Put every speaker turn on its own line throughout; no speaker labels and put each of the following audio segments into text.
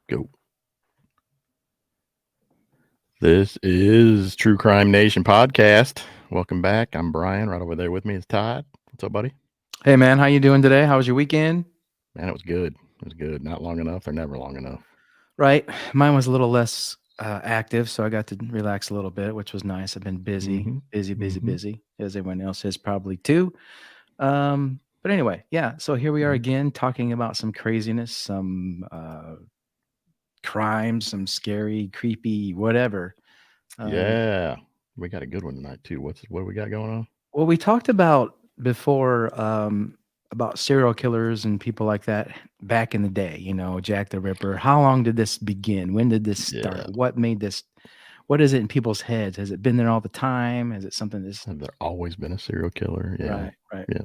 Go. This is True Crime Nation podcast. Welcome back. I'm Brian. Right over there with me is Todd. What's up, buddy?
Hey man, how you doing today? How was your weekend?
Man, it was good. It was good. Not long enough. They're never long enough.
Right, mine was a little less active, so I got to relax a little bit, which was nice. I've been busy,
Mm-hmm.
busy, busy,
Mm-hmm.
busy, as everyone else is probably too. But anyway, yeah. So here we are
Mm-hmm.
again, talking about some craziness, some crime, some scary, creepy, whatever. Um,
Yeah. We got a good one tonight too. What do we got going on?
Well, we talked about before about serial killers and people like that back in the day. You know, Jack the Ripper. How long did this begin? When did this
Yeah.
start? What made this? What is it in people's heads? Has it been there all the time? Is it something that's
Have there always been a serial killer? Yeah.
right? Right.
Yeah.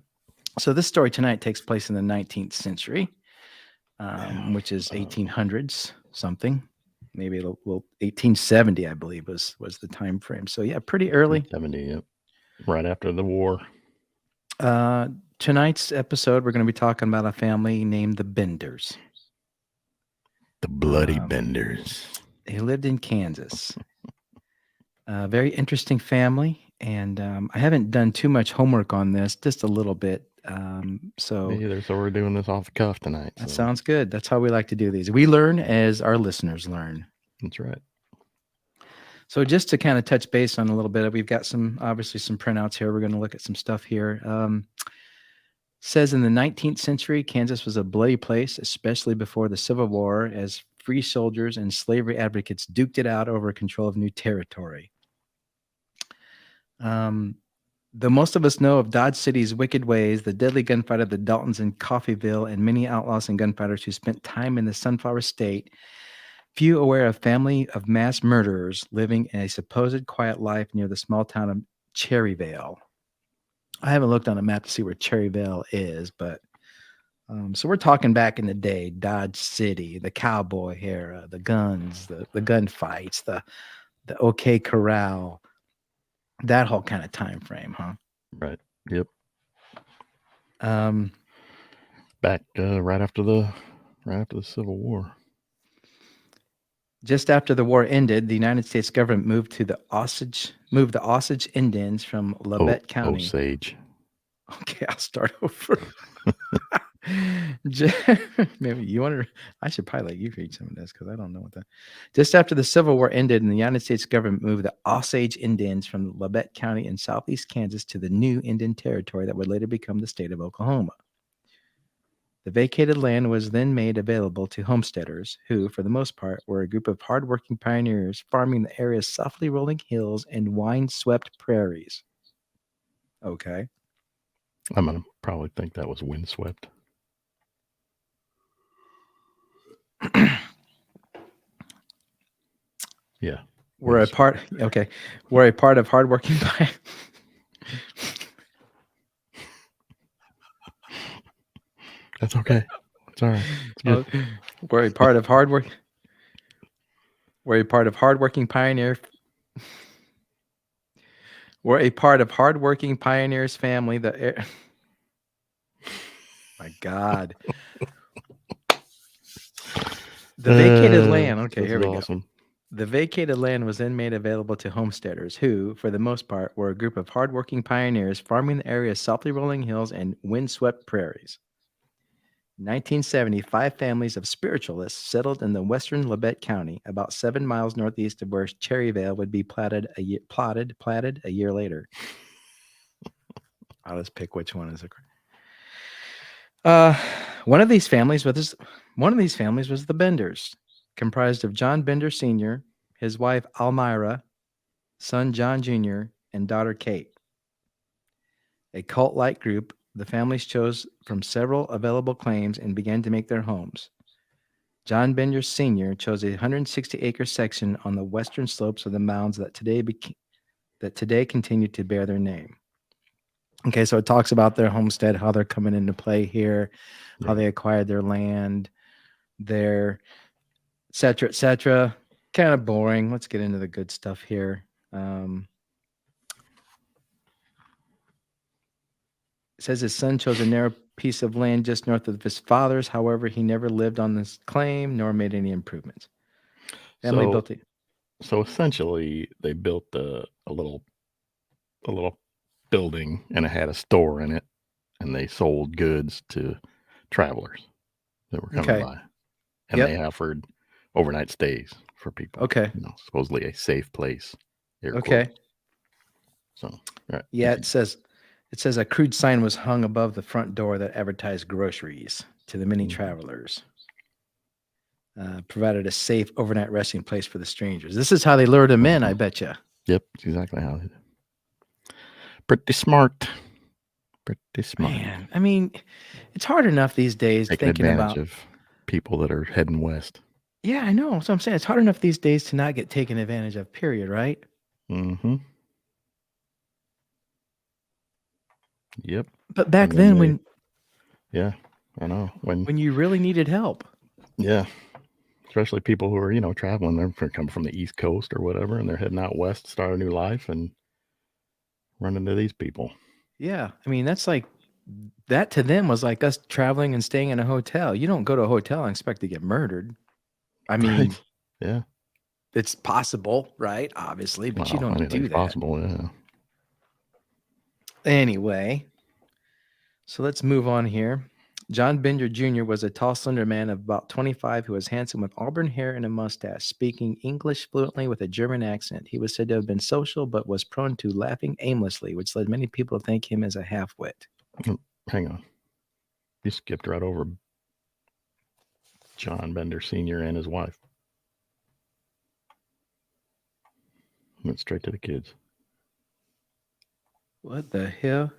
So this story tonight takes place in the 19th century,
Yeah.
which is 1800s something. Maybe a little 1870, I believe, was the time frame. So yeah, pretty early.
1870. Yep. Right after the war.
Uh, Tonight's episode, we're going to be talking about a family named the Benders.
The Bloody
Um,
Benders.
They lived in Kansas. A very interesting family, and I haven't done too much homework on this, just a little bit. So
Me either. So we're doing this off the cuff tonight.
that
So
sounds good. That's how we like to do these. We learn as our listeners learn.
that's right.
So just to kind of touch base on a little bit, we've got obviously some printouts here. We're going to look at some stuff here. Says in the 19th century, Kansas was a bloody place, especially before the Civil War, as free soldiers and slavery advocates duked it out over control of new territory. Though most of us know of Dodge City's wicked ways, the deadly gunfight of the Daltons in Coffeyville, and many outlaws and gunfighters who spent time in the Sunflower State, few aware of family of mass murderers living in a supposed quiet life near the small town of Cherryvale. I haven't looked on a map to see where Cherryvale is, but so we're talking back in the day, Dodge City, the cowboy era, the guns, the gunfights, the OK Corral, that whole kind of time frame, huh?
Right. Yep.
Um,
Back right after the Civil War.
just after the war ended, the United States government moved the Osage Indians from
Oh,
Labette County.
Osage.
Okay, I'll start over. Maybe you want to. I should probably let you read some of this because I don't know what that. Just after the Civil War ended, and the United States government moved the Osage Indians from Labette County in southeast Kansas to the new Indian Territory that would later become the state of Oklahoma. The vacated land was then made available to homesteaders, who, for the most part, were a group of hardworking pioneers farming the area's softly rolling hills and wine-swept prairies. Okay.
I'm gonna probably think that was windswept. Yeah.
We're a part. Okay, we're a part of hardworking.
That's okay. It's all right. It's good.
We're a part of hard work. We're a part of hardworking pioneer. We're a part of hardworking pioneers family. My God, the vacated land. Okay,
This
here
is
we go.
awesome.
The vacated land was then made available to homesteaders, who, for the most part, were a group of hardworking pioneers farming the area's softly rolling hills and windswept prairies. In 1970, 5 families of spiritualists settled in the western Labette County, about 7 miles northeast of where Cherryvale would be platted a year later. I'll just pick which one is. Uh, one of these families was the Benders, comprised of John Bender Sr., his wife Almira, son John Jr., and daughter Kate. A cult-like group, the families chose from several available claims and began to make their homes. John Bender Sr. chose a 160-acre section on the western slopes of the mounds that today continue to bear their name. Okay, so it talks about their homestead, how they're coming into play here, how they acquired their land, their et cetera, et cetera. Kind of boring. Let's get into the good stuff here. It says his son chose a narrow piece of land just north of his father's. However, he never lived on this claim nor made any improvements. Family built it.
So essentially, they built a little building, and it had a store in it, and they sold goods to travelers that were coming by, and they offered overnight stays for people.
Okay.
Supposedly a safe place.
Okay.
So,
yeah, it says a crude sign was hung above the front door that advertised groceries to the many travelers. Provided a safe overnight resting place for the strangers. This is how they lured them in, I bet you.
Yep, exactly how they did. Pretty smart.
Man, I mean, it's hard enough these days
taking
thinking
advantage
about
of people that are heading west.
Yeah, I know. So I'm saying it's hard enough these days to not get taken advantage of, period, right?
Mm-hmm. Yep.
But back then
yeah, I know.
When you really needed help.
Yeah. Especially people who are, traveling. They're coming from the East Coast or whatever, and they're heading out west to start a new life and run into these people.
Yeah. I mean, that's like, that to them was like us traveling and staying in a hotel. You don't go to a hotel and expect to get murdered. I mean,
yeah.
It's possible, right? Obviously, but you don't do that.
Possible, yeah.
Anyway, so let's move on here. John Bender Jr. was a tall, slender man of about 25 who was handsome with auburn hair and a mustache, speaking English fluently with a German accent. He was said to have been social, but was prone to laughing aimlessly, which led many people to think him as a half-wit.
Hang on. You skipped right over John Bender Sr. and his wife. Went straight to the kids.
What the hell?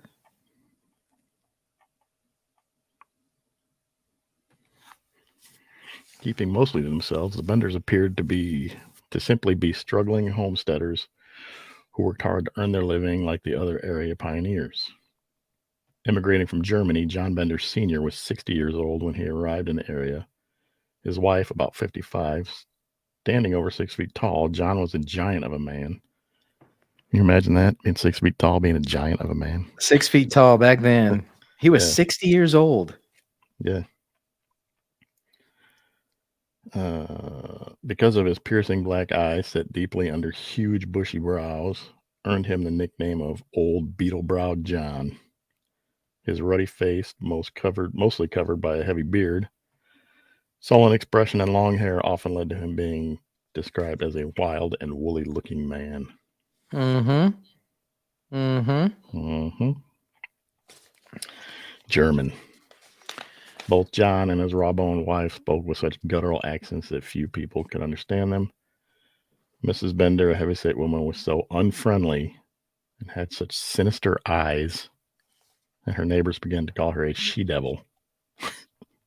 Keeping mostly to themselves, the Benders appeared to simply be struggling homesteaders who worked hard to earn their living like the other area pioneers. Immigrating from Germany, John Bender Sr. was 60 years old when he arrived in the area. His wife, about 55, standing over 6 feet tall. John was a giant of a man. Can you imagine that? Being 6 feet tall, being a giant of a man.
6 feet tall back then. He was 60 years old.
Yeah. Because of his piercing black eyes set deeply under huge bushy brows, earned him the nickname of Old Beetle-Browed John. His ruddy face, mostly covered by a heavy beard, sullen expression, and long hair often led to him being described as a wild and woolly-looking man. German. Both John and his raw-boned wife spoke with such guttural accents that few people could understand them. Mrs. Bender, a heavyset woman, was so unfriendly and had such sinister eyes that her neighbors began to call her a she-devil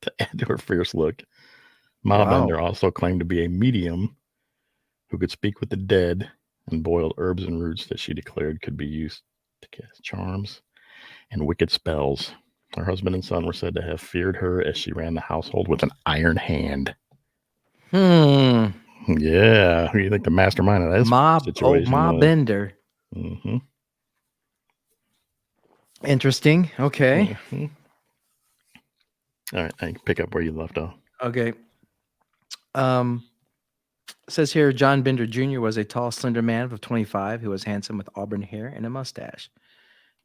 to add to her fierce look. Ma Bender also claimed to be a medium who could speak with the dead and boiled herbs and roots that she declared could be used to cast charms and wicked spells. Her husband and son were said to have feared her as she ran the household with an iron hand. Yeah. Who do you think the mastermind of this situation
Ma
was?
Bender. Interesting. Okay.
All right. I can pick up where you left off.
Okay. It says here, John Bender Jr. was a tall, slender man of 25 who was handsome with auburn hair and a mustache.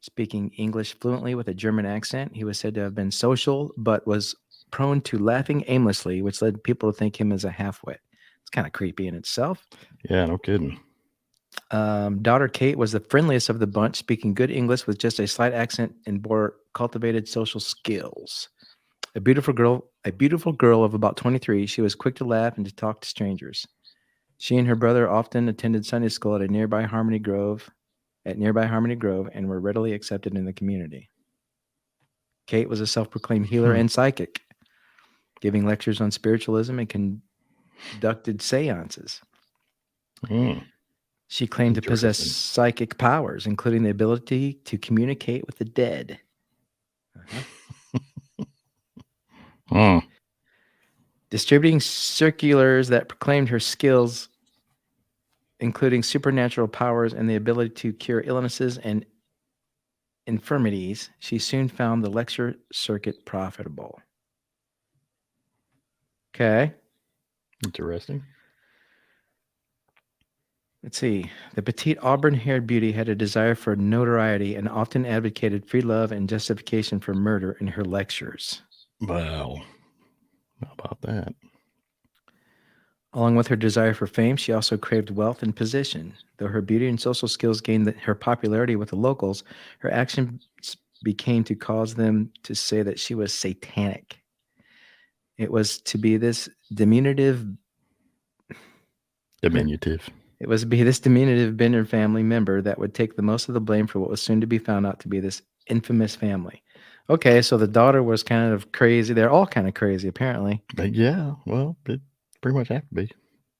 Speaking English fluently with a German accent, he was said to have been social, but was prone to laughing aimlessly, which led people to think him as a half-wit. It's kind of creepy in itself.
Yeah, no kidding.
Daughter Kate was the friendliest of the bunch, speaking good English with just a slight accent and bore cultivated social skills. A beautiful girl of about 23, she was quick to laugh and to talk to strangers. She and her brother often attended Sunday school at nearby Harmony Grove, and were readily accepted in the community. Kate was a self-proclaimed healer and psychic, giving lectures on spiritualism and conducted seances. She claimed to possess psychic powers, including the ability to communicate with the dead. Distributing circulars that proclaimed her skills, including supernatural powers and the ability to cure illnesses and infirmities, she soon found the lecture circuit profitable. Okay.
Interesting.
Let's see. The petite auburn-haired beauty had a desire for notoriety and often advocated free love and justification for murder in her lectures.
Well, how about that?
Along with her desire for fame, she also craved wealth and position. Though her beauty and social skills gained her popularity with the locals, her actions became to cause them to say that she was satanic. It was to be this diminutive
Diminutive.
It was to be this diminutive Bender family member that would take the most of the blame for what was soon to be found out to be this infamous family. Okay, so the daughter was kind of crazy. They're all kind of crazy, apparently.
But yeah, well, it pretty much have to be.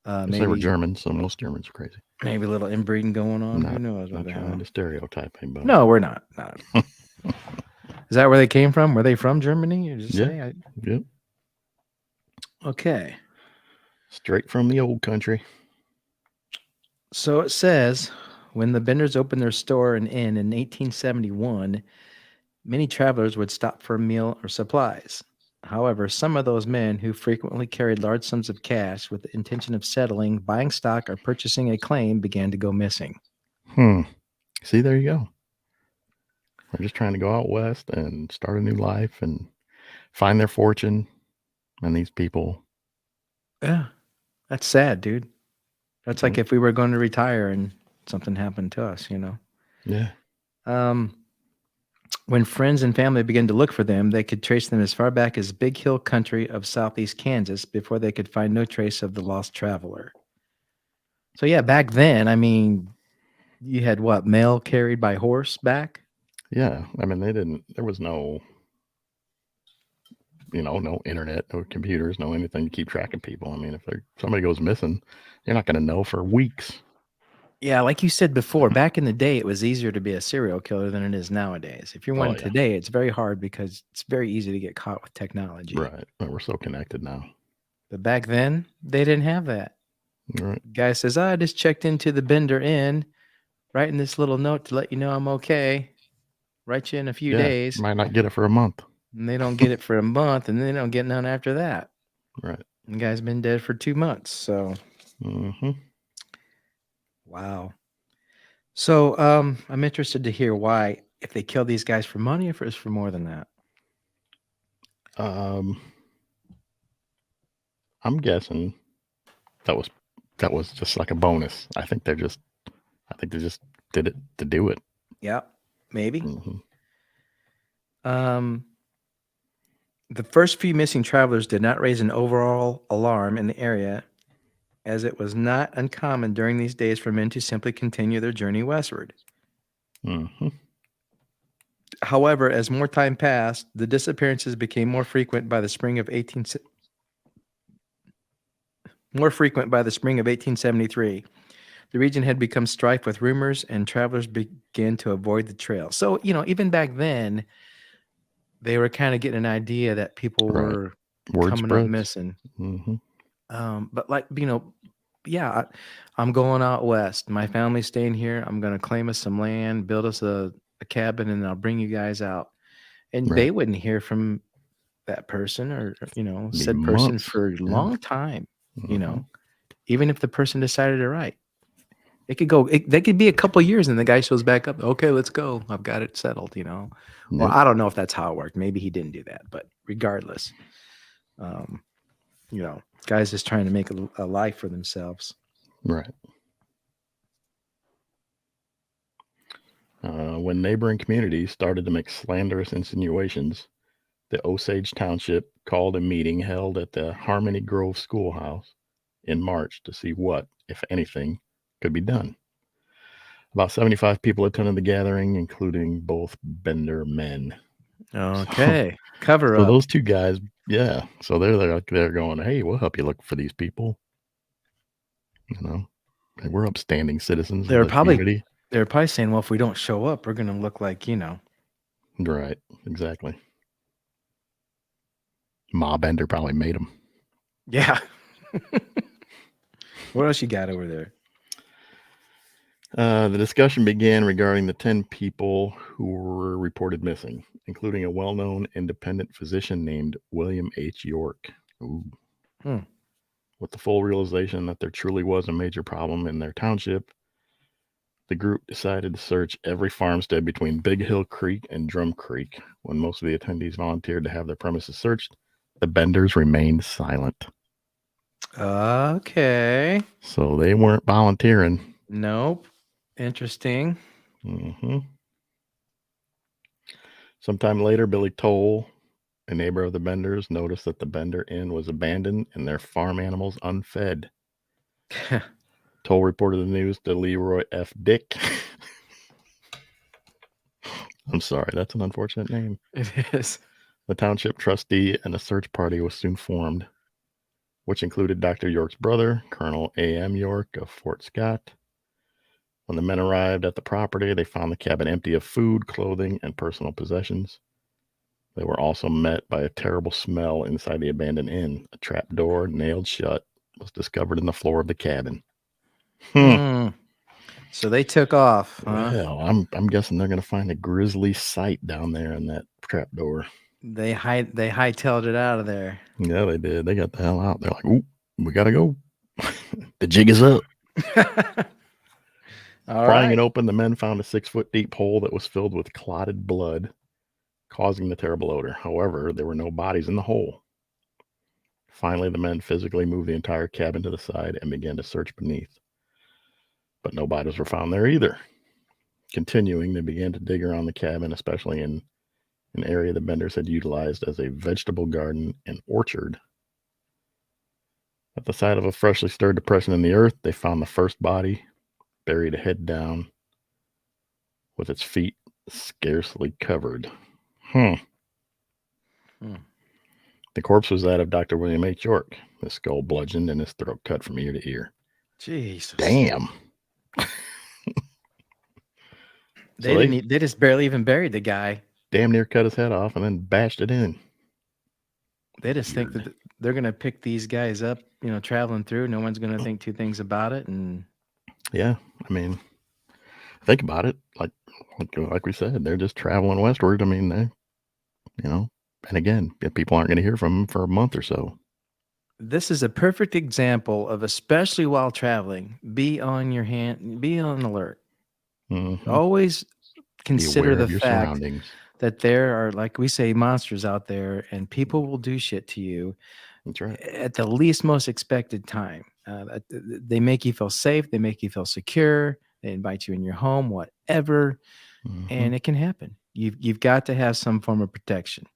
They were
Maybe
Germans, so most Germans are crazy.
maybe a little inbreeding going on. Who knows what
Not
the hell?
trying to stereotype anybody.
No, we're not. Is that where they came from? Were they from Germany? You just say?
Yep.
Okay.
Straight from the old country.
So it says, when the Benders opened their store and inn in 1871, many travelers would stop for a meal or supplies. However, some of those men who frequently carried large sums of cash with the intention of settling, buying stock, or purchasing a claim began to go missing.
See, there you go. They're just trying to go out west and start a new life and find their fortune. And these people.
Yeah, that's sad, dude. That's like if we were going to retire and something happened to us, you know?
Yeah.
When friends and family began to look for them, they could trace them as far back as Big Hill Country of southeast Kansas before they could find no trace of the lost traveler. So yeah, back then, I mean, you had what, mail carried by horseback?
Yeah. I mean, there was no, no internet, no computers, no anything to keep track of people. I mean, if somebody goes missing, you're not going to know for weeks.
Yeah, like you said before, back in the day, it was easier to be a serial killer than it is nowadays. If you're one today, it's very hard because it's very easy to get caught with technology.
Right. We're so connected now.
But back then, they didn't have that.
Right.
Guy says, I just checked into the Bender Inn, writing this little note to let you know I'm okay. Write you in a few days.
Might not get it for a month.
And they don't get it for a month, and they don't get none after that.
Right.
The guy's been dead for 2 months, so. Wow. So I'm interested to hear why, if they kill these guys for money, or if it's for more than that.
I'm guessing that was just like a bonus. I think they just did it to do it.
Yeah, maybe. The first few missing travelers did not raise an overall alarm in the area, as it was not uncommon during these days for men to simply continue their journey westward. However, as more time passed, the disappearances became more frequent by the spring of 1873. The region had become strife with rumors, and travelers began to avoid the trail. So, even back then, they were kind of getting an idea that people were coming up missing. But I'm going out west. My family's staying here. I'm going to claim us some land, build us a cabin, and I'll bring you guys out. And they wouldn't hear from that person or, said person for a long time, even if the person decided to write. It could go, they could be a couple of years and the guy shows back up. Okay, let's go. I've got it settled, Well, I don't know if that's how it worked. Maybe he didn't do that, but regardless, guys just trying to make a life for themselves.
Right. When neighboring communities started to make slanderous insinuations, the Osage Township called a meeting held at the Harmony Grove Schoolhouse in March to see what, if anything, could be done. About 75 people attended the gathering, including both Bender men.
Okay. Cover up.
So those two guys, yeah. So they're going, hey, we'll help you look for these people. We're upstanding citizens of the community.
They're probably saying, well, if we don't show up, we're going to look like,
Right. Exactly. Ma Bender probably made them.
Yeah. What else you got over there?
The discussion began regarding the 10 people who were reported missing, including a well known independent physician named William H. York. Ooh.
Hmm.
With the full realization that there truly was a major problem in their township, the group decided to search every farmstead between Big Hill Creek and Drum Creek. When most of the attendees volunteered to have their premises searched, the Benders remained silent.
Okay.
So they weren't volunteering.
Nope. Interesting.
Mm-hmm. Sometime later, Billy Toll, a neighbor of the Benders, noticed that the Bender Inn was abandoned and their farm animals unfed. Toll reported the news to Leroy F. Dick. I'm sorry, that's an unfortunate name.
It is.
The township trustee and a search party was soon formed, which included Dr. York's brother, Colonel A.M. York of Fort Scott. When the men arrived at the property, they found the cabin empty of food, clothing, and personal possessions. They were also met by a terrible smell inside the abandoned inn. A trap door, nailed shut, was discovered in the floor of the cabin.
Hmm. So they took off, huh?
Well, I'm guessing they're going to find a grisly sight down there in that trap door.
They hightailed it out of there.
Yeah, they did. They got the hell out. They're like, "Ooh, we got to go. The jig is up."
All
Prying it
right.
open, the men found a 6-foot deep hole that was filled with clotted blood, causing the terrible odor. However, there were no bodies in the hole. Finally, the men physically moved the entire cabin to the side and began to search beneath. But no bodies were found there either. Continuing, they began to dig around the cabin, especially in an area the Benders had utilized as a vegetable garden and orchard. At the side of a freshly stirred depression in the earth, they found the first body, buried head down, with its feet scarcely covered. Hmm. The corpse was that of Dr. William H. York, his skull bludgeoned and his throat cut from ear to ear.
Jesus.
Damn. So they
They just barely even buried the guy.
damn near cut his head off and then bashed it in.
They just think that they're going to pick these guys up, traveling through. No one's going to think two things about it. And
Yeah, I mean, think about it. Like we said, they're just traveling westward. I mean, and again, people aren't going to hear from them for a month or so.
this is a perfect example of, especially while traveling, be on alert.
Mm-hmm.
Always
Be
consider
aware
the
of your
fact
surroundings.
that there are, like we say, monsters out there, and people will do shit to you
That's right.
at the least most expected time. They make you feel safe. They make you feel secure. They invite you in your home, whatever,
Mm-hmm.
and it can happen. You've got to have some form of protection,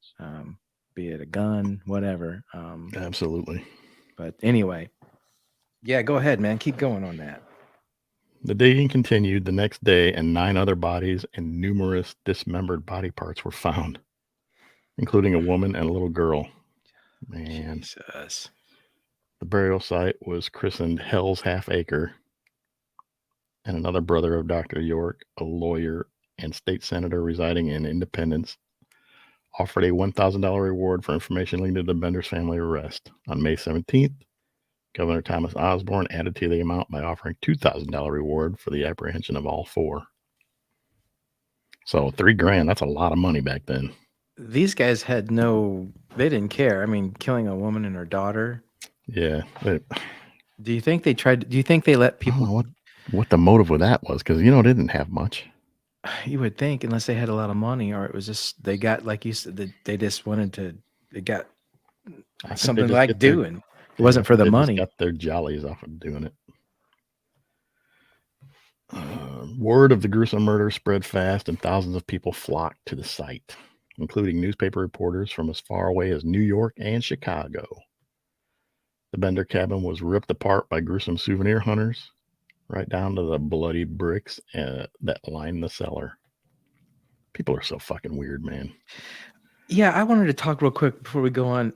be it a gun, whatever.
Absolutely.
But anyway, yeah, go ahead, man. Keep going on that.
The digging continued the next day, and 9 other bodies and numerous dismembered body parts were found, including a woman and a little girl. Man.
Jesus.
The burial site was christened Hell's Half Acre, and another brother of Dr. York, a lawyer and state senator residing in Independence, offered a $1,000 reward for information leading to the Benders family arrest. On May 17th, Governor Thomas Osborne added to the amount by offering $2,000 reward for the apprehension of all 4. So $3,000, that's a lot of money back then.
These guys they didn't care. I mean, killing a woman and her daughter.
Yeah.
Do you think they let people?
I don't know what the motive with that was, because, they didn't have much.
You would think, unless they had a lot of money, or it was just they got, like you said, they just wanted to. They got something they like doing. It wasn't for the
they
money.
just got their jollies off of doing it. Word of the gruesome murder spread fast, and thousands of people flocked to the site, including newspaper reporters from as far away as New York and Chicago. The Bender cabin was ripped apart by gruesome souvenir hunters, right down to the bloody bricks that lined the cellar. People are so fucking weird, man.
Yeah, I wanted to talk real quick before we go on.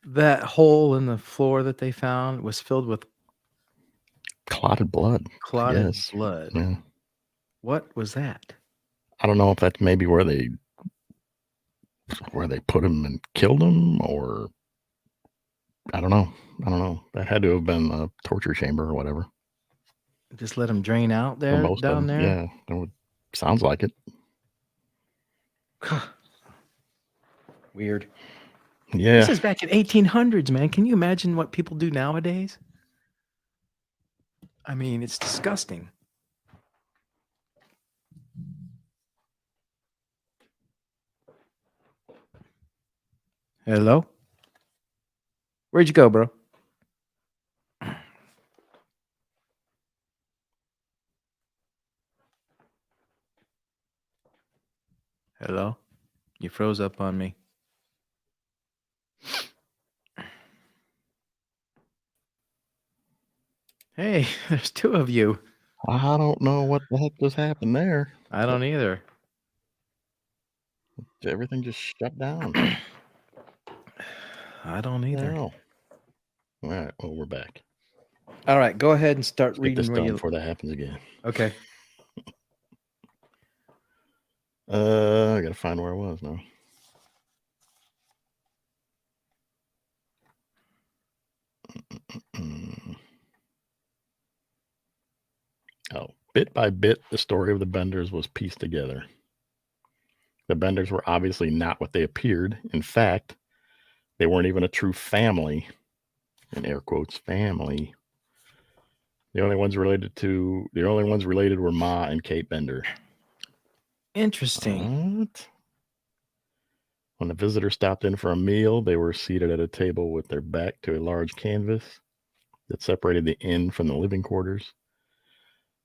That hole in the floor that they found was filled with
Clotted blood.
clotted
Yes.
blood.
Yeah.
What was that?
I don't know if that's maybe where they put him and killed him, or I don't know. That had to have been a torture chamber or whatever.
Just let them drain out
For
there
most of
down
them,
there.
yeah. Sounds like it.
Weird.
Yeah.
This is back in 1800s, man. Can you imagine what people do nowadays? I mean, it's disgusting. Hello? Where'd you go, bro? Hello? You froze up on me. Hey, there's two of you.
I don't know what the heck just happened there.
I don't either.
Everything just shut down.
I don't either.
No. All right. Well, we're back.
All right, go ahead and start
Let's get
reading
this
where
done
you.
before that happens again.
Okay.
I gotta find where I was now. Oh, bit by bit, the story of the Benders was pieced together. The Benders were obviously not what they appeared. In fact, they weren't even a true family, in air quotes, family. The only ones related were Ma and Kate Bender.
Interesting.
What? When the visitor stopped in for a meal, they were seated at a table with their back to a large canvas that separated the inn from the living quarters.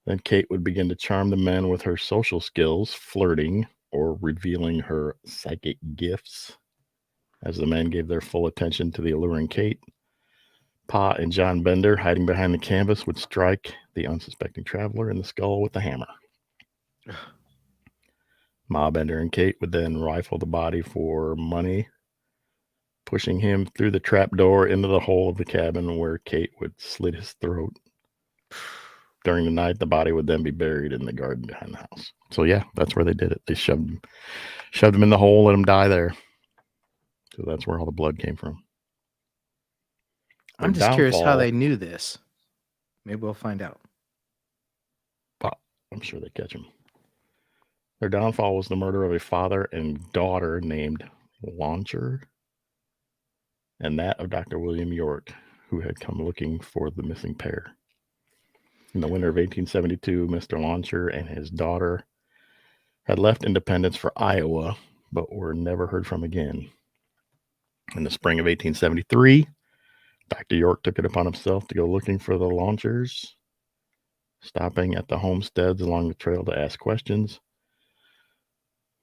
Then Kate would begin to charm the men with her social skills, flirting or revealing her psychic gifts. As the men gave their full attention to the alluring Kate, Pa and John Bender, hiding behind the canvas, would strike the unsuspecting traveler in the skull with a hammer. Ma Bender and Kate would then rifle the body for money, pushing him through the trap door into the hole of the cabin where Kate would slit his throat. During the night, the body would then be buried in the garden behind the house. So yeah, that's where they did it. They shoved him in the hole, let him die there. So that's where all the blood came from.
I'm just curious how they knew this. Maybe we'll find out.
I'm sure they catch him. Their downfall was the murder of a father and daughter named Launcher, and that of Dr. William York, who had come looking for the missing pair. In the winter of 1872, Mr. Launcher and his daughter had left Independence for Iowa, but were never heard from again. In the spring of 1873, Dr. York took it upon himself to go looking for the Launchers, stopping at the homesteads along the trail to ask questions.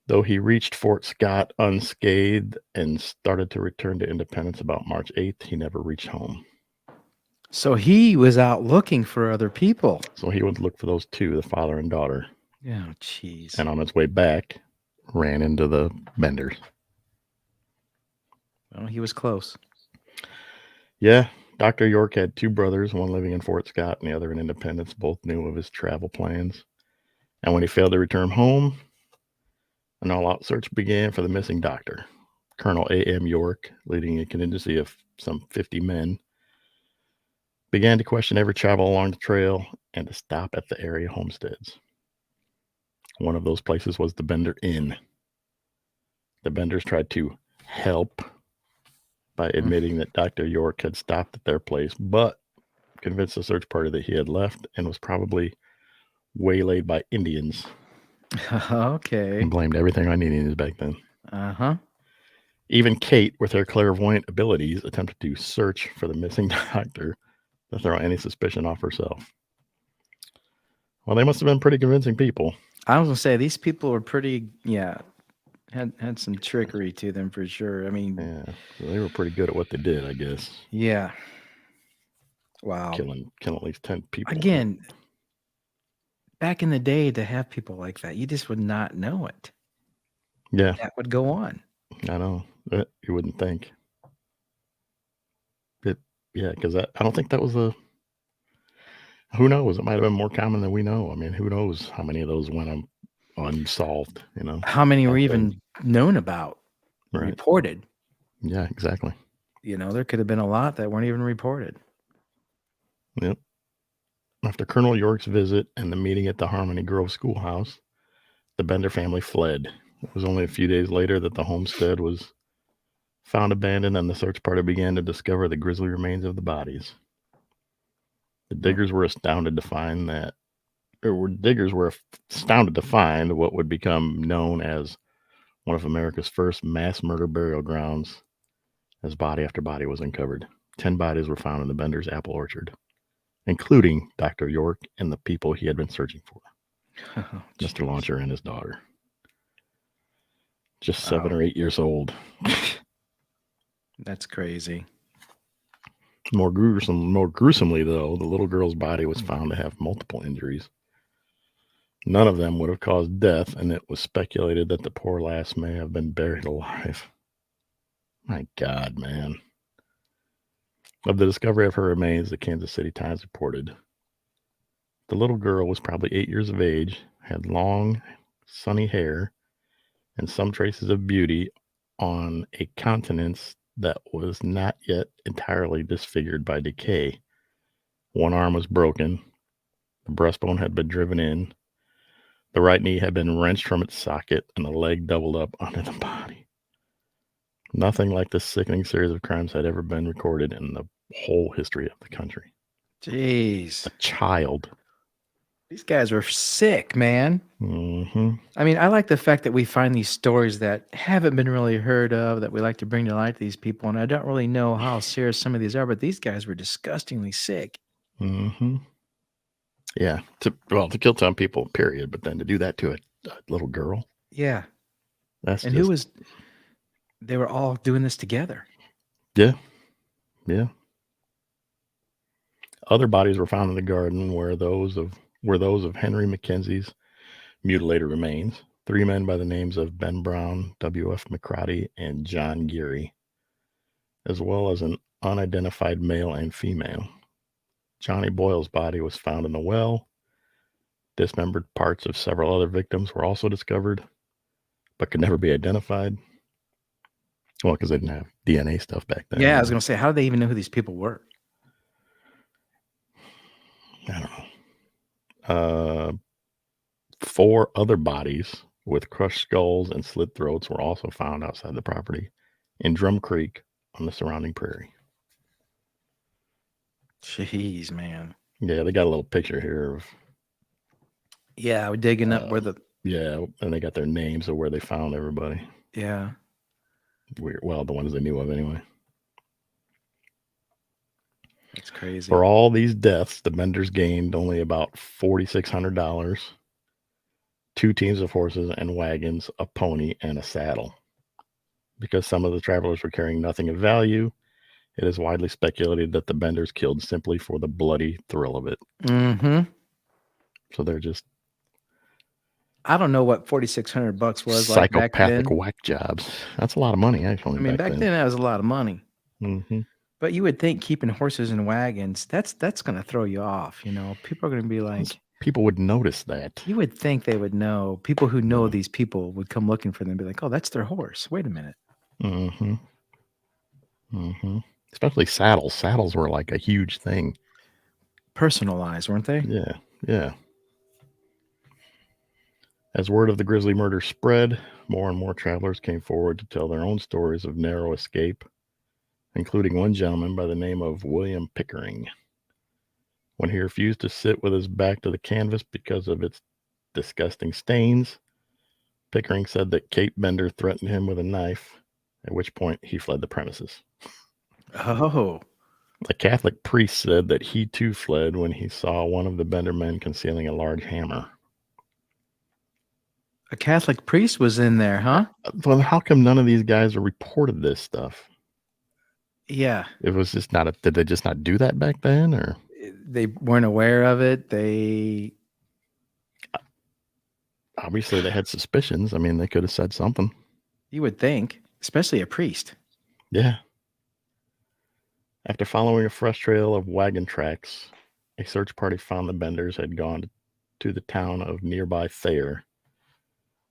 Though he reached Fort Scott unscathed and started to return to Independence about March 8th, he never reached home.
So he was out looking for other people.
So he would look for those two, the father and daughter.
Oh, jeez.
And on his way back, ran into the Benders.
Well, he was close.
Yeah, Dr. York had two brothers, one living in Fort Scott and the other in Independence. Both knew of his travel plans. And when he failed to return home, an all-out search began for the missing doctor. Colonel A.M. York, leading a contingency of some 50 men, began to question every travel along the trail and to stop at the area homesteads. One of those places was the Bender Inn. The Benders tried to help by admitting that Dr. York had stopped at their place, but convinced the search party that he had left and was probably waylaid by Indians.
Okay.
And blamed everything on Indians back then.
Uh-huh.
Even Kate, with her clairvoyant abilities, attempted to search for the missing doctor to throw any suspicion off herself. Well, they must have been pretty convincing people.
I was gonna say these people were pretty, had some trickery to them for sure. I mean,
Yeah, so they were pretty good at what they did, I guess.
Yeah. Wow.
Killing at least 10 people.
Again, back in the day, to have people like that, you just would not know it.
Yeah,
That would go on.
I know. You wouldn't think. Yeah, because I don't think that was who knows? It might have been more common than we know. I mean, who knows how many of those went unsolved,
How many were even known about,
right.
Reported?
Yeah, exactly.
There could have been a lot that weren't even reported.
Yep. After Colonel York's visit and the meeting at the Harmony Grove schoolhouse, the Bender family fled. It was only a few days later that the homestead was found abandoned and the search party began to discover the grisly remains of the bodies. The diggers were astounded to find what would become known as one of America's first mass murder burial grounds, as body after body was uncovered. 10 bodies were found in the Bender's apple orchard, including Dr. York and the people he had been searching for,
Oh,
Mr.
jeez.
Launcher and his daughter. Just
Wow.
7 or 8 years old.
That's crazy.
More gruesomely, though, the little girl's body was found to have multiple injuries. None of them would have caused death, and it was speculated that the poor lass may have been buried alive. My God, man. Of the discovery of her remains, the Kansas City Times reported the little girl was probably 8 years of age, had long, sunny hair, and some traces of beauty on a countenance that was not yet entirely disfigured by decay. One arm was broken, the breastbone had been driven in, the right knee had been wrenched from its socket, and the leg doubled up under the body. Nothing like this sickening series of crimes had ever been recorded in the whole history of the country.
Jeez.
A child.
These guys were sick, man.
Mm-hmm.
I mean, I like the fact that we find these stories that haven't been really heard of, that we like to bring to light to these people. And I don't really know how serious some of these are, but these guys were disgustingly sick.
Mm-hmm. Yeah. To kill 10 people, period. But then to do that to a little girl.
Yeah.
That's
And
just...
they were all doing this together.
Yeah. Yeah. Other bodies were found in the garden were those of Henry Mackenzie's mutilated remains. 3 men by the names of Ben Brown, W.F. McCrotty, and John Geary, as well as an unidentified male and female. Johnny Boyle's body was found in the well. Dismembered parts of several other victims were also discovered, but could never be identified. Well, because they didn't have DNA stuff back then.
Yeah, I was going to say, how did they even know who these people were?
I don't know. 4 other bodies with crushed skulls and slit throats were also found outside the property in Drum Creek on the surrounding prairie.
Jeez, man.
Yeah, they got a little picture here of...
Yeah, we're digging up where the...
Yeah, and they got their names of where they found everybody.
Yeah.
Weird. Well, the ones they knew of anyway.
That's crazy.
For all these deaths, the Benders gained only about $4,600, 2 teams of horses and wagons, a pony, and a saddle. Because some of the travelers were carrying nothing of value, it is widely speculated that the Benders killed simply for the bloody thrill of it.
Mm-hmm.
So they're just...
I don't know what $4,600 was
psychopathic
like back then.
whack jobs. That's a lot of money, actually.
I mean, back then that was a lot of money.
Mm-hmm.
But you would think keeping horses and wagons, that's going to throw you off. You know, people are going to be like...
People would notice that.
You would think they would know. People who know these people would come looking for them and be like, oh, that's their horse. Wait a minute.
Mm-hmm. Mm-hmm. Especially saddles. Saddles were like a huge thing.
Personalized, weren't they?
Yeah, yeah. As word of the grisly murder spread, more and more travelers came forward to tell their own stories of narrow escape, including one gentleman by the name of William Pickering. When he refused to sit with his back to the canvas because of its disgusting stains, Pickering said that Kate Bender threatened him with a knife, at which point he fled the premises.
Oh.
A Catholic priest said that he too fled when he saw one of the Bender men concealing a large hammer.
A Catholic priest was in there, huh?
Well, how come none of these guys reported this stuff?
Yeah.
It was just not did they just not do that back then, or?
They weren't aware of it.
Obviously they had suspicions. I mean, they could have said something.
You would think, especially a priest.
Yeah. After following a fresh trail of wagon tracks, a search party found the Benders had gone to the town of nearby Thayer,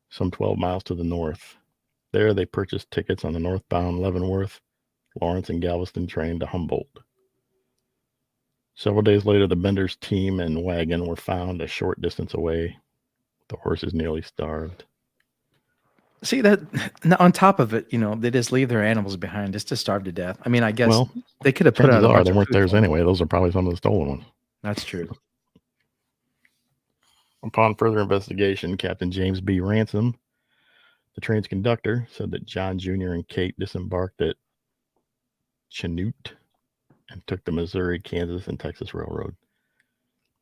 some 12 miles to the north. There they purchased tickets on the northbound Leavenworth, Lawrence, and Galveston train to Humboldt. Several days later, the Benders team and wagon were found a short distance away. The horses nearly starved.
See that now on top of it, they just leave their animals behind just to starve to death. I mean, I guess
Well,
they could have put
chances
out a
are
bunch
they
of
weren't
food
theirs
for 'em.
anyway. Those are probably some of the stolen ones.
That's true.
Upon further investigation, Captain James B. Ransom, the train's conductor, said that John Jr. and Kate disembarked at Chanute and took the Missouri, Kansas, and Texas Railroad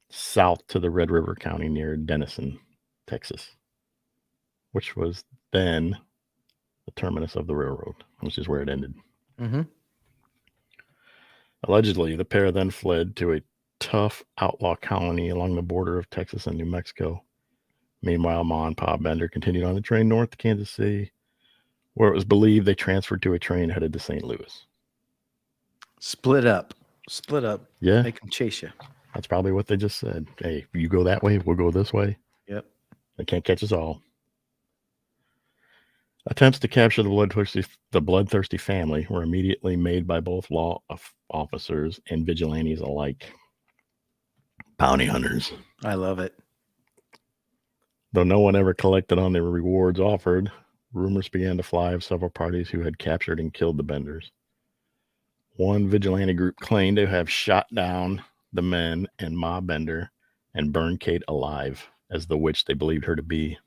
south to the Red River County near Denison, Texas, which was then the terminus of the railroad, which is where it ended.
Mm-hmm.
Allegedly, the pair then fled to a tough outlaw colony along the border of Texas and New Mexico. Meanwhile, Ma and Pa Bender continued on the train north to Kansas City, where it was believed they transferred to a train headed to St. Louis.
Split up.
Yeah,
Make them chase you.
that's probably what they just said. Hey, you go that way, we'll go this way.
Yep.
They can't catch us all. Attempts to capture the bloodthirsty family were immediately made by both law officers and vigilantes alike. Bounty hunters.
I love it.
Though no one ever collected on the rewards offered, rumors began to fly of several parties who had captured and killed the Benders. One vigilante group claimed to have shot down the men and Ma Bender and burned Kate alive as the witch they believed her to be.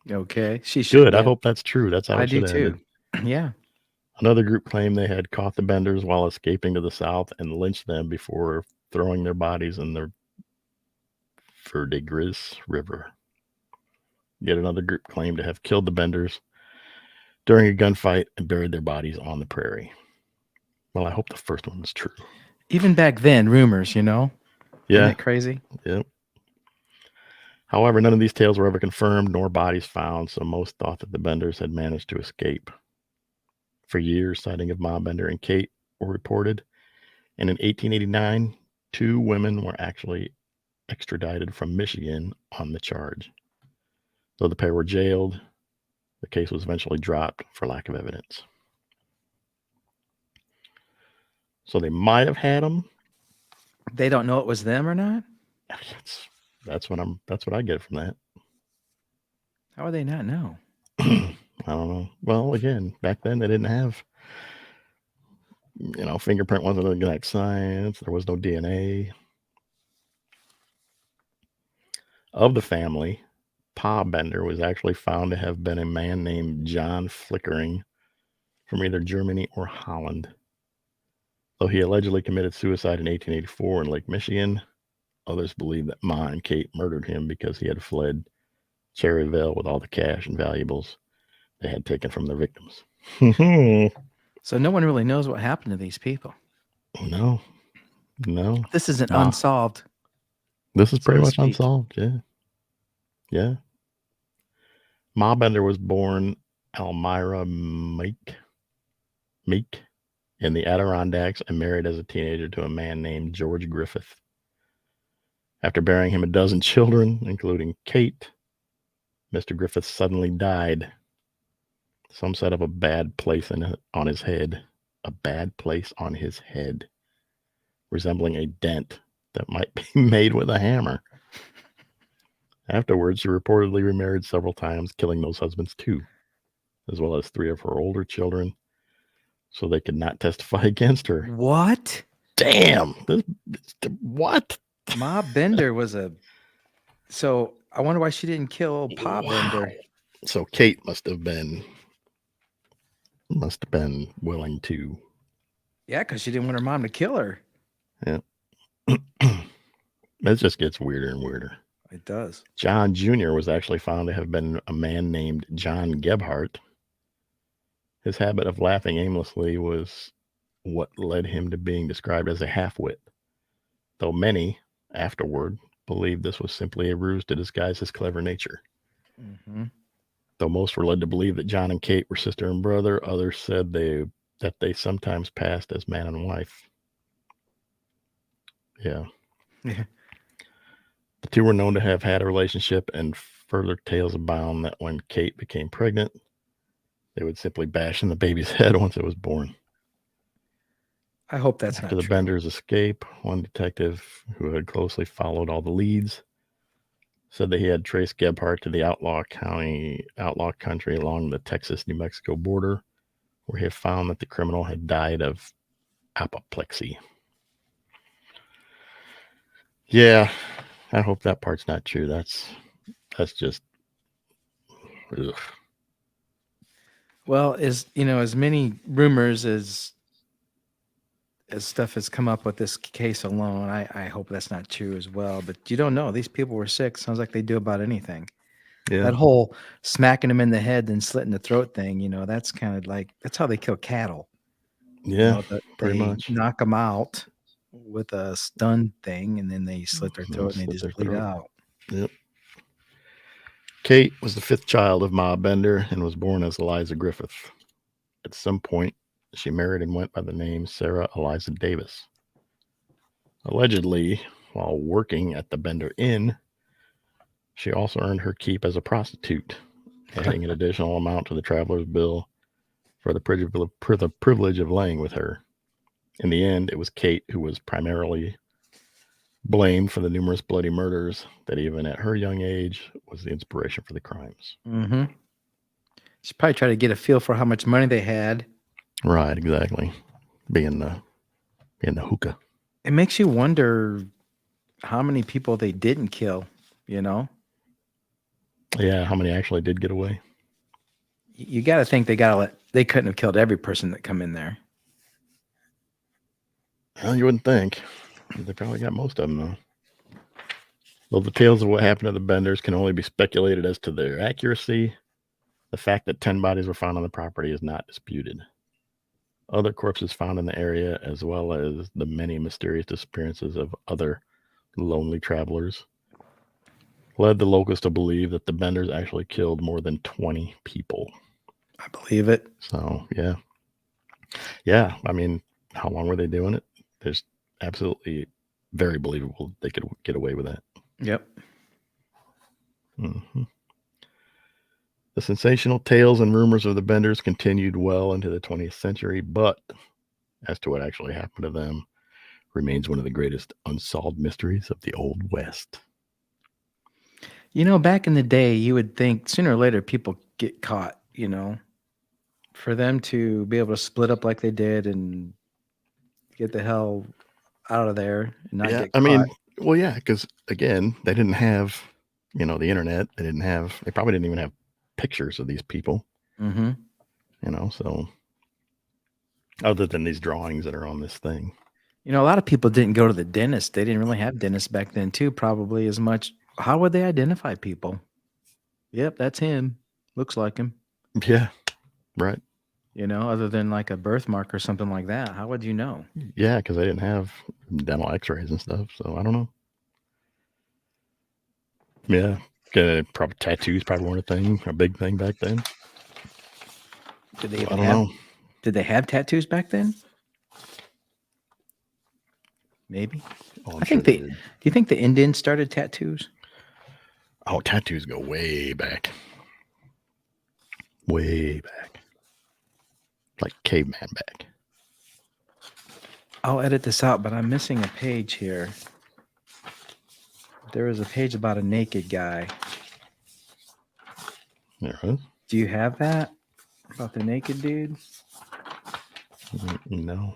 Okay. She should.
Good. I
Yeah,
hope that's true. That's how
I
it
do
should have ended.
too. Yeah.
Another group claimed they had caught the Benders while escaping to the south and lynched them before throwing their bodies in the Verdigris River. Yet another group claimed to have killed the Benders during a gunfight and buried their bodies on the prairie. Well, I hope the first one is true.
Even back then, rumors, Isn't
Yeah.
it crazy?
Yep. However, none of these tales were ever confirmed nor bodies found, so most thought that the Benders had managed to escape. For years, sightings of Ma Bender and Kate were reported, and in 1889, 2 women were actually extradited from Michigan on the charge. Though the pair were jailed, the case was eventually dropped for lack of evidence. So they might have had them.
They don't know it was them or not?
That's what I get from that.
How would they not know?
I don't know. Well, again, back then they didn't have, fingerprint wasn't an exact science. There was no DNA. Of the family, Pa Bender was actually found to have been a man named John Flickering from either Germany or Holland. Though he allegedly committed suicide in 1884 in Lake Michigan, others believe that Ma and Kate murdered him because he had fled Cherryville with all the cash and valuables they had taken from their victims.
So no one really knows what happened to these people.
No.
This isn't unsolved.
This is
so
pretty
to
much
speak.
unsolved. Yeah. Ma Bender was born Elmira Meek in the Adirondacks and married as a teenager to a man named George Griffith. After bearing him a dozen children, including Kate, Mr. Griffith suddenly died. Some said of a bad place on his head. A bad place on his head, resembling a dent that might be made with a hammer. Afterwards, she reportedly remarried several times, killing those husbands too, as well as 3 of her older children, so they could not testify against her.
What?
Damn! What?
Ma Bender was a. So I wonder why she didn't kill Pa Bender.
So Kate must have been willing to.
Yeah, because she didn't want her mom to kill her.
Yeah. It just gets weirder and weirder.
It does.
John Jr. was actually found to have been a man named John Gebhardt. His habit of laughing aimlessly was what led him to being described as a half-wit, though many, afterward, believed this was simply a ruse to disguise his clever nature.
Mm-hmm.
Though most were led to believe that John and Kate were sister and brother, others said that they sometimes passed as man and wife. Yeah. The two were known to have had a relationship, and further tales abound that when Kate became pregnant, they would simply bash in the baby's head once it was born.
I hope that's
After
not
the
true.
Benders' escape, one detective who had closely followed all the leads said that he had traced Gebhardt to the outlaw country along the Texas-New Mexico border, where he had found that the criminal had died of apoplexy. Yeah, I hope that part's not true. That's just ugh.
Well, as many rumors as stuff has come up with this case alone, I hope that's not true as well. But you don't know. These people were sick. Sounds like they do about anything.
Yeah,
That whole smacking them in the head then slitting the throat thing, that's kind of like that's how they kill cattle.
yeah,
That
pretty
they
much.
knock them out with a stun thing, and then they slit their
And
throat and they
slit
just
their
bleed
throat.
out.
Yep. Kate was the fifth child of Ma Bender and was born as Eliza Griffith. At some point, she married and went by the name Sarah Eliza Davis. Allegedly, while working at the Bender Inn, she also earned her keep as a prostitute, adding an additional amount to the traveler's bill for the privilege of laying with her. In the end, it was Kate who was primarily blamed for the numerous bloody murders that, even at her young age, was the inspiration for the crimes.
Mm-hmm. She probably tried to get a feel for how much money they had.
Right, exactly. Being the hookah.
It makes you wonder how many people they didn't kill. You know,
Yeah, how many actually did get away?
you got to think they couldn't have killed every person that come in there.
Well, you wouldn't think. They probably got most of them, though. Though the tales of what happened to the Benders can only be speculated as to their accuracy, the fact that 10 bodies were found on the property is not disputed. Other corpses found in the area, as well as the many mysterious disappearances of other lonely travelers, led the locals to believe that the Benders actually killed more than 20 people.
I believe it.
So, yeah. Yeah, I mean, how long were they doing it? There's absolutely very believable they could get away with that.
Yep.
Hmm. The sensational tales and rumors of the Benders continued well into the 20th century, but as to what actually happened to them remains one of the greatest unsolved mysteries of the Old West.
Back in the day, you would think sooner or later people get caught. For them to be able to split up like they did and get the hell out of there and not
Yeah,
get
I
caught.
mean, well, yeah, because again, they didn't have, the internet. They probably didn't even have pictures of these people,
Mm-hmm.
so other than these drawings that are on this thing.
A lot of people didn't go to the dentist. They didn't really have dentists back then, too, probably as much. How would they identify people? Yep, that's him. Looks like him.
Yeah, right.
Other than like a birthmark or something like that. How would you know?
Yeah, because they didn't have dental X-rays and stuff. So I don't know. Yeah, probably tattoos probably weren't a big thing back then.
Did they
So
even
I don't
have?
know.
Did they have tattoos back then? Maybe.
Oh, I'm
I
sure
think
they
they. Do
did.
you think the Indians started tattoos?
Oh, tattoos go way back, way back, like caveman back.
I'll edit this out, but I'm missing a page here. There was a page about a naked guy.
There it is.
Do you have that about the naked dude?
No.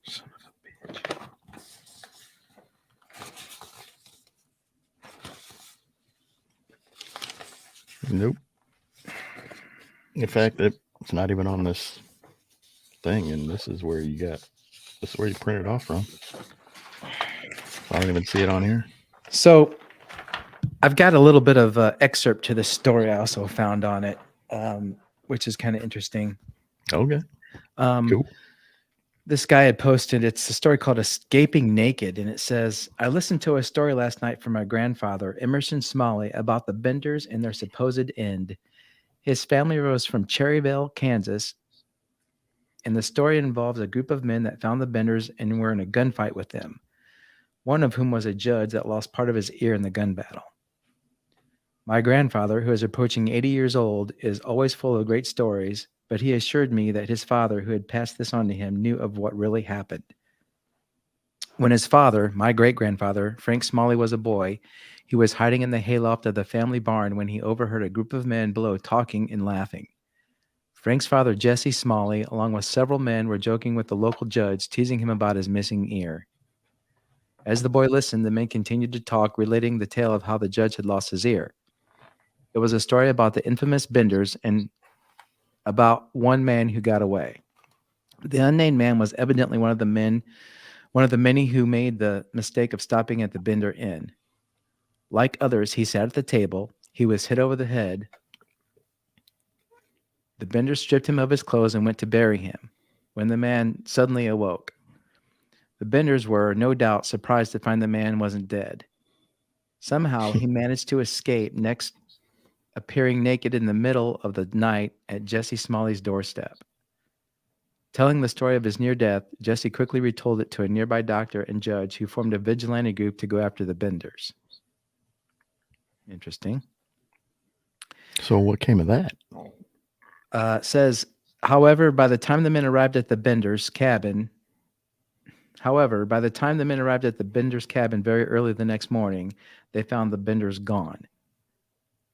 Son of a bitch.
Nope. In fact, it's not even on this thing, and this is where you print it off from. I don't even see it on here.
So I've got a little bit of excerpt to this story I also found on it, which is kind of interesting.
Okay.
Um,
Cool.
This guy had posted, it's a story called Escaping Naked. And it says, I listened to a story last night from my grandfather, Emerson Smalley, about the Benders and their supposed end. His family rose from Cherryville, Kansas, and the story involves a group of men that found the Benders and were in a gunfight with them, one of whom was a judge that lost part of his ear in the gun battle. My grandfather, who is approaching 80 years old, is always full of great stories, but he assured me that his father, who had passed this on to him, knew of what really happened. When his father, my great grandfather, Frank Smalley, was a boy, he was hiding in the hayloft of the family barn when he overheard a group of men below talking and laughing. Frank's father, Jesse Smalley, along with several men, were joking with the local judge, teasing him about his missing ear. As the boy listened, the men continued to talk, relating the tale of how the judge had lost his ear. It was a story about the infamous Benders and about one man who got away. The unnamed man was evidently one of the many who made the mistake of stopping at the Bender Inn. Like others, he sat at the table. He was hit over the head. The Benders stripped him of his clothes and went to bury him, when the man suddenly awoke. The Benders were, no doubt, surprised to find the man wasn't dead. Somehow, he managed to escape, next appearing naked in the middle of the night at Jesse Smalley's doorstep. Telling the story of his near death, Jesse quickly retold it to a nearby doctor and judge who formed a vigilante group to go after the Benders. Interesting.
So what came of that?
Says, however, by the time the men arrived at the Benders' cabin very early the next morning, they found the Benders gone.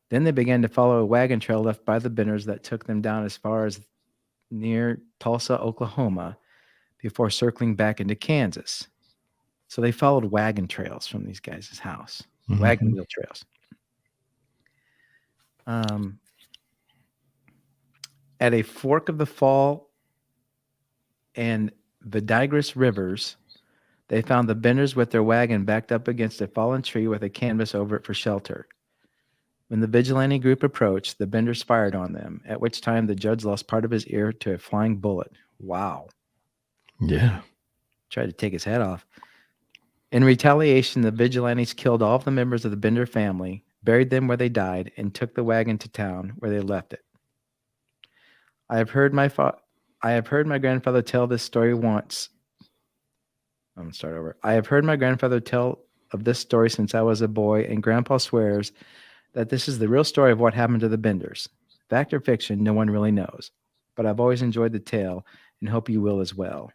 Then they began to follow a wagon trail left by the Benders that took them down as far as near Tulsa, Oklahoma, before circling back into Kansas. So they followed wagon trails from these guys' house, wagon wheel trails. At a fork of the Fall and Vidigris rivers, they found the Benders with their wagon backed up against a fallen tree with a canvas over it for shelter. When the vigilante group approached, the Benders fired on them, at which time the judge lost part of his ear to a flying bullet. Wow.
Yeah.
Tried to take his head off. In retaliation, the vigilantes killed all of the members of the Bender family, buried them where they died, and took the wagon to town where they left it. I have heard my grandfather tell this story once. I'm going to start over. I have heard my grandfather tell of this story since I was a boy, and Grandpa swears that this is the real story of what happened to the Benders. Fact or fiction, no one really knows. But I've always enjoyed the tale and hope you will as well.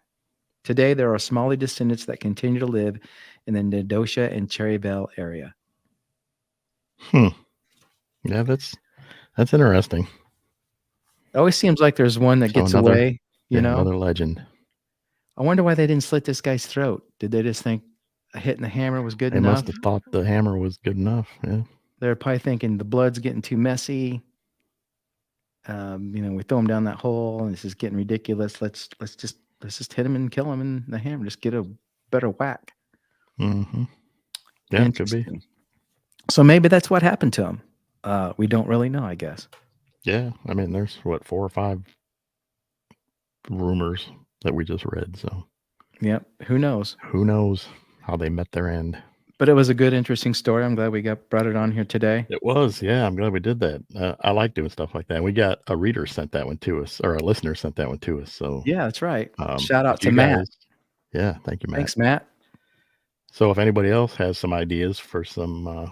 Today, there are Smalley descendants that continue to live in the Nedosha and Cherryvale area.
Yeah, that's interesting.
It always seems like there's one that gets away, you know?
Another legend.
I wonder why they didn't slit this guy's throat. Did they just think a hit in the hammer was good
They
enough?
must have thought the hammer was good enough. Yeah.
They're probably thinking the blood's getting too messy. We throw him down that hole, and this is getting ridiculous. Let's just hit him and kill him in the hammer. Just get a better whack.
Mm-hmm. Yeah, could be.
So maybe that's what happened to him. We don't really know, I guess.
Yeah, I mean, there's 4 or 5 rumors that we just read. So,
yep. Who knows?
Who knows how they met their end?
But it was a good, interesting story. I'm glad we brought it on here today.
It was, yeah. I'm glad we did that. I like doing stuff like that. We got a reader sent that one to us, or a listener sent that one to us. So
yeah, that's right. Shout out to
Matt.
Matt.
Yeah, thank you, Matt.
Thanks, Matt.
So if anybody else has some ideas for some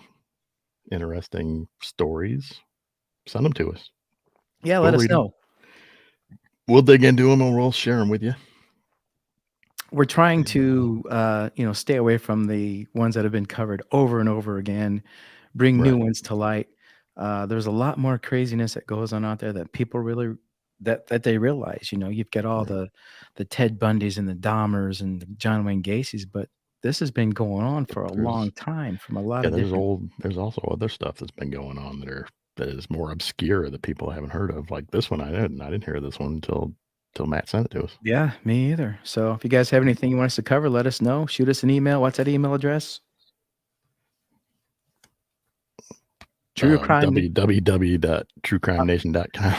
interesting stories, send them to us.
Yeah, let us know.
We'll dig into them and we'll share them with you.
We're trying to, stay away from the ones that have been covered over and over again, bring new ones to light. There's a lot more craziness that goes on out there that people really, that they realize, you've got all the Ted Bundys and the Dahmers and the John Wayne Gacy's, but this has been going on for a long time from a lot of different.
There's also other stuff that's been going on that is more obscure that people haven't heard of. Like this one, I didn't hear this one until Matt sent it to us.
Yeah, me either. So if you guys have anything you want us to cover, let us know. Shoot us an email. What's that email address?
www.truecrimenation.com.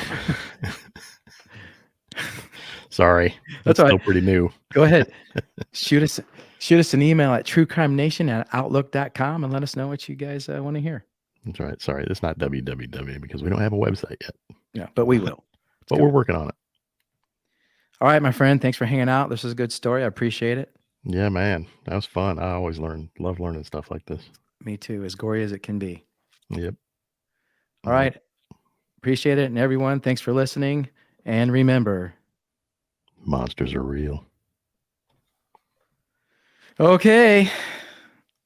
Sorry, that's still pretty new.
Go ahead. Shoot us an email at truecrimenation@outlook.com and let us know what you guys want to hear.
That's right. Sorry, it's not www because we don't have a website yet.
Yeah, but we will.
But we're working on it.
All right, my friend. Thanks for hanging out. This is a good story. I appreciate it.
Yeah, man. That was fun. I always love learning stuff like this.
Me too. As gory as it can be.
Yep.
All right. Appreciate it. And everyone, thanks for listening. And remember,
Monsters are real.
okay.